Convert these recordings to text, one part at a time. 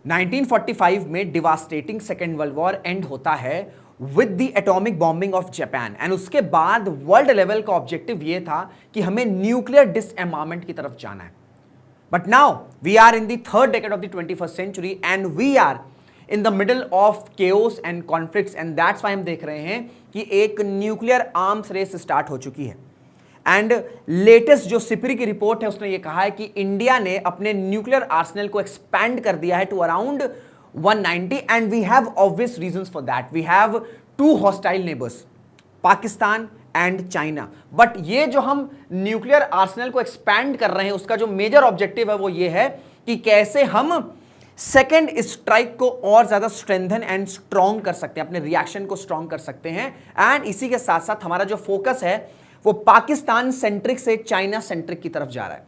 1945 में devastating second world war and होता है with the atomic bombing of Japan and उसके बाद वर्ल्ड लेवल का ऑब्जेक्टिव यह था कि हमें न्यूक्लियर डिसएर्मामेंट की तरफ जाना है. But now we are in the third decade of the 21st century and we are in the middle of chaos and conflicts and that's why हम देख रहे हैं कि एक न्यूक्लियर आर्म्स रेस स्टार्ट हो चुकी है. एंड लेटेस्ट जो सिपरी की रिपोर्ट है उसने ये कहा है कि इंडिया ने अपने न्यूक्लियर आर्सेनल को एक्सपैंड कर दिया है to around 190 and we have obvious reasons for that. We have two hostile neighbours, Pakistan and China. But ये जो हम न्यूक्लियर आर्सेनल को एक्सपैंड कर रहे हैं उसका जो मेजर ऑब्जेक्टिव है वो ये है कि कैसे हम सेकेंड स्ट्राइक को और ज्यादा स्ट्रेंथन एंड स्ट्रॉन्ग कर सकते हैं, अपने रिएक्शन को स्ट्रॉन्ग कर सकते हैं. एंड इसी के साथ साथ हमारा जो फोकस है वो पाकिस्तान सेंट्रिक से चाइना सेंट्रिक की तरफ जा रहा है.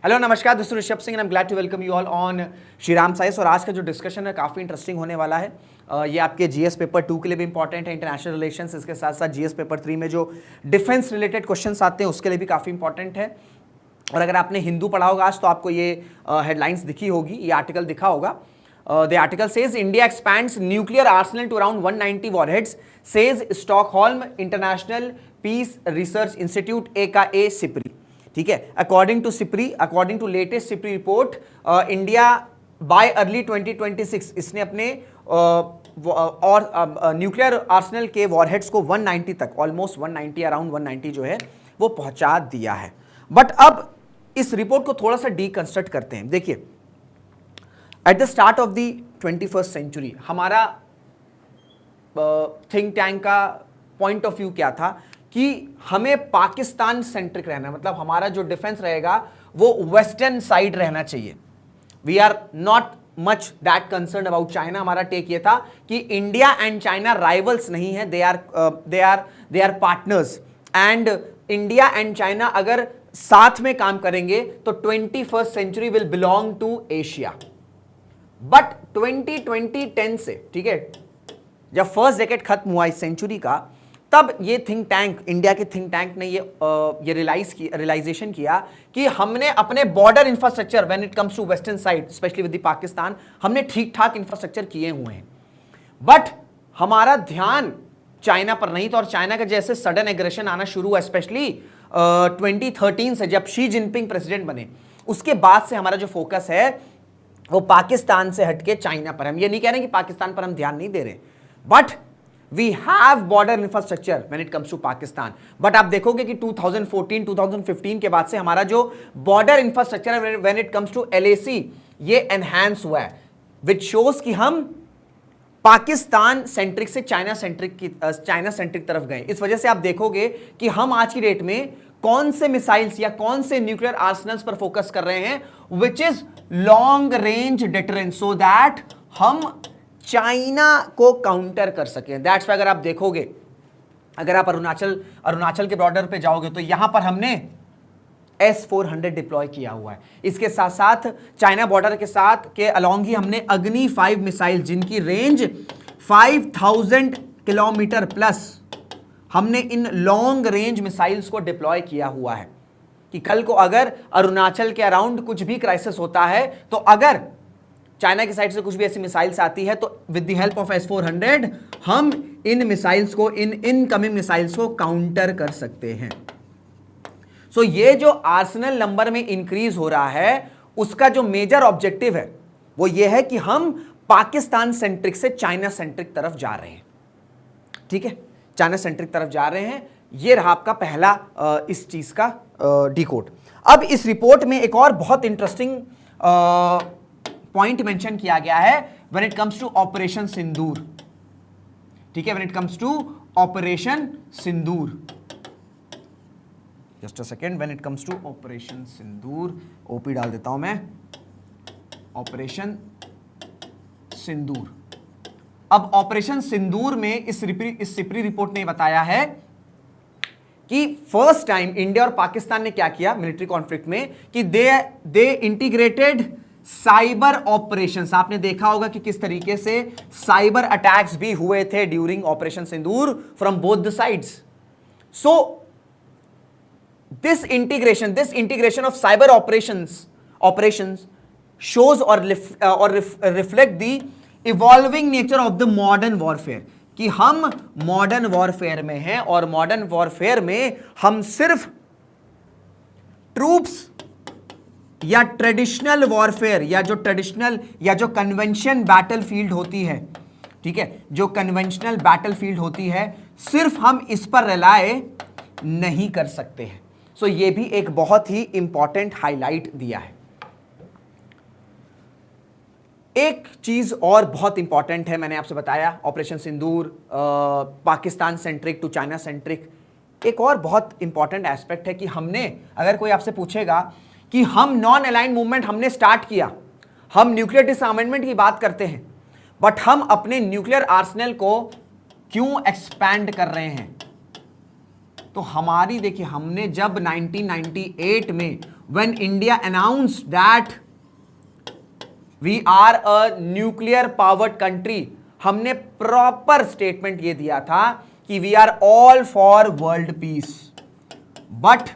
हेलो नमस्कार, this is Rishabh Singh and I am glad to welcome you all on Shri Ram science. और आज का जो डिस्कशन है काफ़ी इंटरेस्टिंग होने वाला है. ये आपके जीएस पेपर 2 के लिए भी इंपॉर्टेंट है, इंटरनेशनल रिलेशंस. इसके साथ साथ जीएस पेपर 3 में जो डिफेंस रिलेटेड क्वेश्चंस आते हैं उसके लिए भी काफ़ी इंपॉर्टेंट है. और अगर आपने हिंदू पढ़ा होगा आज तो आपको ये हेडलाइंस दिखी होगी, ये आर्टिकल दिखा होगा. The article says India expands nuclear arsenal to around 190 warheads, says Stockholm International Peace Research Institute AKA SIPRI. ठीक है, according to SIPRI, according to latest SIPRI report, India by early 2026 इसने अपने और न्यूक्लियर आर्सेनल के warheads को 190 तक, almost 190 around 190 जो है वो पहुंचा दिया है. बट अब इस रिपोर्ट को थोड़ा सा डीकंस्ट्रक्ट करते हैं. देखिए, at the start of the 21st century हमारा थिंक टैंक का पॉइंट ऑफ व्यू क्या था कि हमें पाकिस्तान सेंट्रिक रहना है, मतलब हमारा जो डिफेंस रहेगा वो वेस्टर्न साइड रहना चाहिए. We are not much that concern about China. हमारा टेक ये था कि इंडिया एंड चाइना राइवल्स नहीं है, they are partners. And India and China अगर साथ में काम करेंगे तो 21st century will belong to Asia. But 2010 से, ठीक है, जब फर्स्ट डेकेड खत्म हुआ इस सेंचुरी का, तब ये थिंक टैंक, इंडिया के थिंक टैंक ने ये रियलाइजेशन किया कि हमने अपने border infrastructure when it comes to western side specially with the Pakistan, हमने ठीक ठाक इंफ्रास्ट्रक्चर किए हुए हैं. बट हमारा ध्यान चाइना पर नहीं था. और चाइना का जैसे सडन एग्रेशन आना शुरू हुआ स्पेशली 2013 से, जब शी जिनपिंग प्रेसिडेंट बने, उसके बाद से हमारा जो फोकस है वो पाकिस्तान से हटके चाइना पर. हम ये नहीं कह रहे कि पाकिस्तान पर हम ध्यान नहीं दे रहे, but we have border infrastructure when it comes to Pakistan. But आप देखोगे कि 2014-2015 के बाद से हमारा जो बॉर्डर इंफ्रास्ट्रक्चर है when it comes to LAC ये एनहांस हुआ है, विच शोज कि हम पाकिस्तान सेंट्रिक से चाइना सेंट्रिक तरफ गए. इस वजह से आप देखोगे कि हम आज की डेट में कौन से मिसाइल्स या कौन से न्यूक्लियर आर्सेनल्स पर फोकस कर रहे हैं, which is long range deterrence, so that हम चाइना को काउंटर कर सकें. दैट्स वाई अगर आप देखोगे, अगर आप अरुणाचल के बॉर्डर पे जाओगे तो यहां पर हमने S-400 डिप्लॉय किया हुआ है. इसके साथ साथ चाइना बॉर्डर के साथ के अलोंग ही हमने अग्नि 5 मिसाइल जिनकी रेंज 5000 किलोमीटर प्लस, हमने इन लॉन्ग रेंज मिसाइल्स को डिप्लॉय किया हुआ है कि कल को अगर अरुणाचल के अराउंड कुछ भी क्राइसिस होता है तो अगर चाइना की साइड से कुछ भी ऐसी मिसाइल्स आती है तो with the help of S-400 हम इन मिसाइल्स को, इन इनकमिंग मिसाइल्स को काउंटर कर सकते हैं. सो ये जो आर्सेनल नंबर में इंक्रीज हो रहा है उसका जो मेजर ऑब्जेक्टिव है वो ये है कि हम पाकिस्तान सेंट्रिक से चाइना सेंट्रिक तरफ जा रहे हैं. ठीक है, चाइना सेंट्रिक तरफ जा रहे हैं. ये रहा आपका पहला इस चीज का डिकोड. अब इस रिपोर्ट में एक और बहुत इंटरेस्टिंग पॉइंट मेंशन किया गया है when it comes to operation Sindoor. ठीक है, when it comes to operation Sindoor, just a second, when it comes to operation Sindoor, OP डाल देता हूं मैं, ऑपरेशन सिंदूर. अब ऑपरेशन सिंदूर में इस सिपरी रिपोर्ट ने बताया है कि फर्स्ट टाइम इंडिया और पाकिस्तान ने क्या किया मिलिट्री कॉन्फ्लिक्ट में कि दे इंटीग्रेटेड साइबर ऑपरेशंस. आपने देखा होगा कि किस तरीके से साइबर अटैक्स भी हुए थे during operation Sindoor from both the sides. So this integration of cyber operations shows or reflect the evolving nature of the modern warfare, कि हम मॉडर्न वॉरफेयर में हैं और मॉडर्न वॉरफेयर में हम सिर्फ ट्रूप्स या ट्रेडिशनल वॉरफेयर या जो कन्वेंशन बैटलफील्ड होती है, ठीक है, जो कन्वेंशनल बैटलफील्ड होती है, सिर्फ हम इस पर रिलाय नहीं कर सकते हैं। सो ये भी एक बहुत ही इंपॉर्टेंट हाईलाइट दिया है। एक चीज और बहुत इंपॉर्टेंट है, मैंने आपसे बताया operation Sindoor, Pakistan centric to China centric. एक और बहुत इंपॉर्टेंट एस्पेक्ट है कि हमने, अगर कोई आपसे पूछेगा कि हम नॉन अलाइंड मूवमेंट हमने स्टार्ट किया, हम न्यूक्लियर डिसआर्मामेंट की बात करते हैं, बट हम अपने न्यूक्लियर आर्सेनल को क्यों एक्सपैंड कर रहे हैं? तो हमारी, देखिए, हमने जब 1998 में when India announced that we are a nuclear powered country, हमने प्रॉपर स्टेटमेंट ये दिया था कि we are all for world peace, but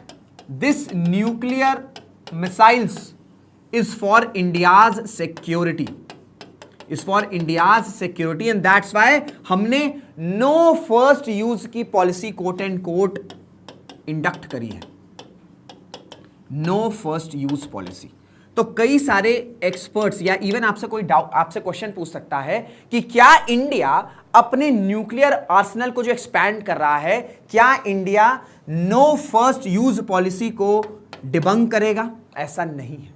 this nuclear missiles is for India's security, is for India's security, and that's why हमने no first use की policy quote and quote induct करी है, no first use policy. तो कई सारे experts या even आपसे कोई डाउट, आपसे क्वेश्चन पूछ सकता है कि क्या इंडिया अपने न्यूक्लियर आर्सेनल को जो एक्सपैंड कर रहा है, क्या India no first use policy को डिबंक करेगा? ऐसा नहीं है।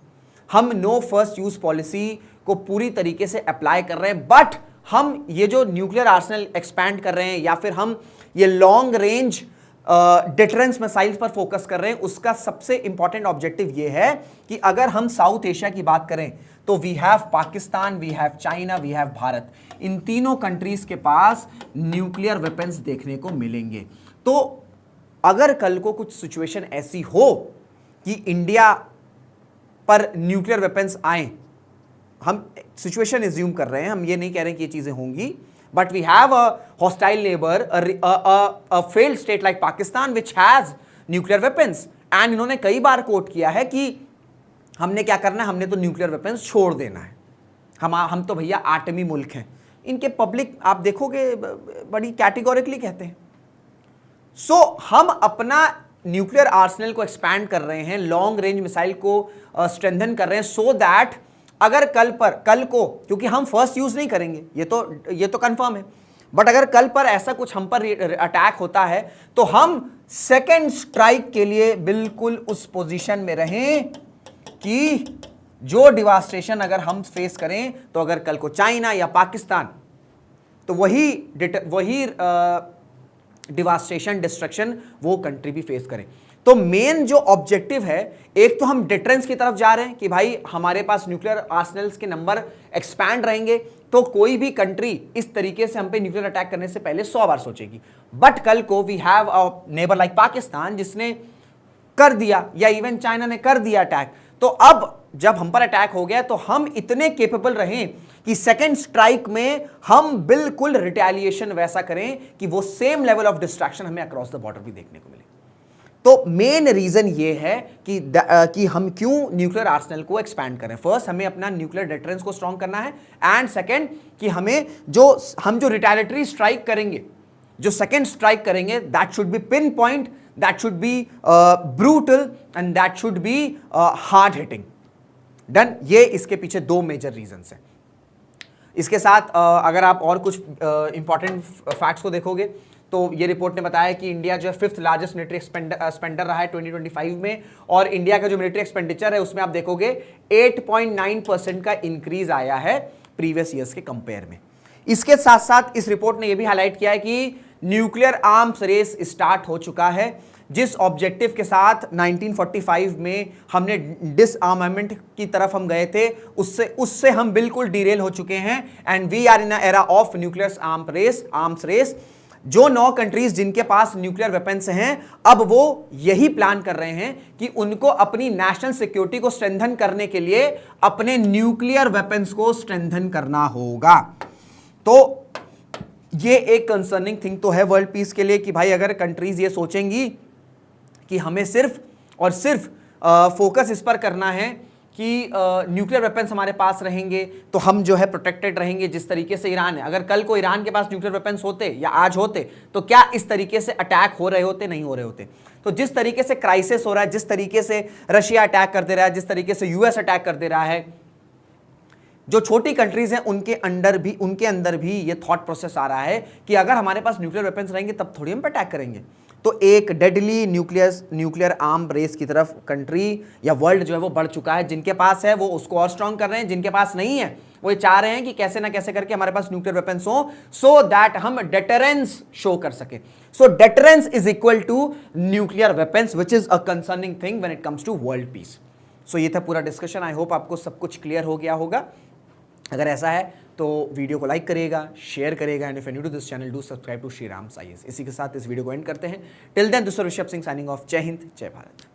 हम नो फर्स्ट यूज पॉलिसी को पूरी तरीके से अप्लाई कर रहे हैं, बट हम ये जो न्यूक्लियर आर्सेनल एक्सपैंड कर रहे हैं या फिर हम ये लॉन्ग रेंज डिटरेंस मिसाइल्स पर फोकस कर रहे हैं, उसका सबसे इंपॉर्टेंट ऑब्जेक्टिव ये है कि अगर हम साउथ एशिया की बात करें तो we have Pakistan, we have China, we have Bharat. इन तीनों कंट्रीज के पास न्यूक्लियर वेपन्स देखने को मिलेंगे। तो अगर कल को कुछ सिचुएशन ऐसी हो कि इंडिया पर न्यूक्लियर वेपन्स आए, हम सिचुएशन एज्यूम कर रहे हैं, हम ये नहीं कह रहे हैं कि ये चीजें होंगी, but we have a hostile neighbor, a failed state like Pakistan which has nuclear weapons, and इन्होंने कई बार कोट किया है कि हमने क्या करना है, हमने तो न्यूक्लियर वेपन्स छोड़ देना है, हम तो भैया आटमी मुल्क हैं। इनके पब्लिक आप देखोगे बड़ी कैटेगोरिकली कहते हैं। सो हम अपना न्यूक्लियर आर्सेनल को एक्सपैंड कर रहे हैं, लॉन्ग रेंज मिसाइल को स्ट्रेंथन कर रहे हैं, सो दैट अगर कल को, क्योंकि हम फर्स्ट यूज नहीं करेंगे, ये तो कंफर्म है, बट अगर कल पर ऐसा कुछ हम पर अटैक होता है तो हम सेकेंड स्ट्राइक के लिए बिल्कुल उस पोजीशन में रहें कि जो डिवास्टेशन अगर हम फेस करें, तो अगर कल को चाइना या पाकिस्तान, तो वही डिवास्टेशन, डिस्ट्रक्शन वो कंट्री भी फेस करें। तो मेन जो ऑब्जेक्टिव है, एक तो हम डिटरेंस की तरफ जा रहे हैं कि भाई हमारे पास न्यूक्लियर आर्सेनल्स के नंबर एक्सपैंड रहेंगे, तो कोई भी कंट्री इस तरीके से हम पे न्यूक्लियर अटैक करने से पहले 100 बार सोचेगी। बट कल को we have a neighbour like Pakistan जिसने कर दिया, या इवन चाइना ने कर दिया अटैक, तो अब जब हम पर अटैक हो गया तो हम इतने केपेबल रहें कि सेकेंड स्ट्राइक में हम बिल्कुल रिटेलिएशन वैसा करें कि वो सेम लेवल ऑफ डिस्ट्रैक्शन हमें अक्रॉस द बॉर्डर भी देखने को मिले। तो मेन रीजन ये है कि हम क्यों न्यूक्लियर आर्सेनल को एक्सपैंड करें। फर्स्ट, हमें अपना न्यूक्लियर डिटरेंस को स्ट्रॉन्ग करना है, एंड सेकंड कि हम जो रिटेलिटरी स्ट्राइक करेंगे, जो सेकंड स्ट्राइक करेंगे, that should be pinpoint, that should be brutal, and that should be hard hitting. Done. ये इसके पीछे दो मेजर रीजंस हैं। इसके साथ अगर आप और कुछ इंपॉर्टेंट फैक्ट्स को देखोगे तो ये रिपोर्ट ने बताया कि इंडिया जो है 5th लार्जेस्ट मिलिट्री स्पेंडर रहा है 2025 में, और इंडिया का जो मिलिट्री एक्सपेंडिचर है उसमें आप देखोगे 8.9% का इंक्रीज आया है प्रीवियस ईयर्स के कंपेयर में। इसके साथ साथ इस रिपोर्ट ने यह भी हाईलाइट किया है कि न्यूक्लियर आर्म्स रेस स्टार्ट हो चुका है, जिस ऑब्जेक्टिव के साथ 1945 में हमने डिसआर्मामेंट की तरफ हम गए थे, उससे हम बिल्कुल डिरेल हो चुके हैं, and we are in a era of nuclear arms race. जो 9 कंट्रीज जिनके पास न्यूक्लियर वेपन्स हैं, अब वो यही प्लान कर रहे हैं कि उनको अपनी नेशनल सिक्योरिटी को स्ट्रेंथन करने के लिए अपने न्यूक्लियर वेपन्स को स्ट्रेंथन करना होगा। तो ये एक कंसर्निंग थिंग तो है वर्ल्ड पीस के लिए कि भाई अगर कंट्रीज ये सोचेंगी कि हमें सिर्फ और सिर्फ फोकस इस पर करना है कि न्यूक्लियर वेपन्स हमारे पास रहेंगे तो हम जो है प्रोटेक्टेड रहेंगे, जिस तरीके से ईरान है। अगर कल को ईरान के पास न्यूक्लियर वेपन्स होते या आज होते तो क्या इस तरीके से अटैक हो रहे होते? नहीं हो रहे होते। तो जिस तरीके से क्राइसिस हो रहा है, जिस तरीके से रशिया अटैक कर दे रहा है, जिस तरीके से यूएस अटैक कर दे रहा है, जो छोटी कंट्रीज हैं उनके अंदर भी ये थॉट प्रोसेस आ रहा है कि अगर हमारे पास न्यूक्लियर वेपन्स रहेंगे तब थोड़ी हम पे अटैक करेंगे। तो एक डेडली न्यूक्लियर आर्म रेस की तरफ कंट्री या वर्ल्ड जो है वो बढ़ चुका है। जिनके पास है वो उसको और स्ट्रांग कर रहे हैं, जिनके पास नहीं है वो ये चाह रहे हैं कि कैसे ना कैसे करके हमारे पास न्यूक्लियर वेपन्स हो, सो दैट हम डेटरेंस शो कर सके। So deterrence is equal to nuclear weapons, which is a concerning thing when it comes to world peace. So ये था पूरा डिस्कशन। आई होप आपको सब कुछ क्लियर हो गया होगा। अगर ऐसा है तो वीडियो को लाइक करिएगा, शेयर करिएगा, and if you new to this channel do subscribe to Shriram IAS. इसी के साथ इस वीडियो को एंड करते हैं। Till then, this is Rishabh Singh signing off. जय हिंद, जय भारत।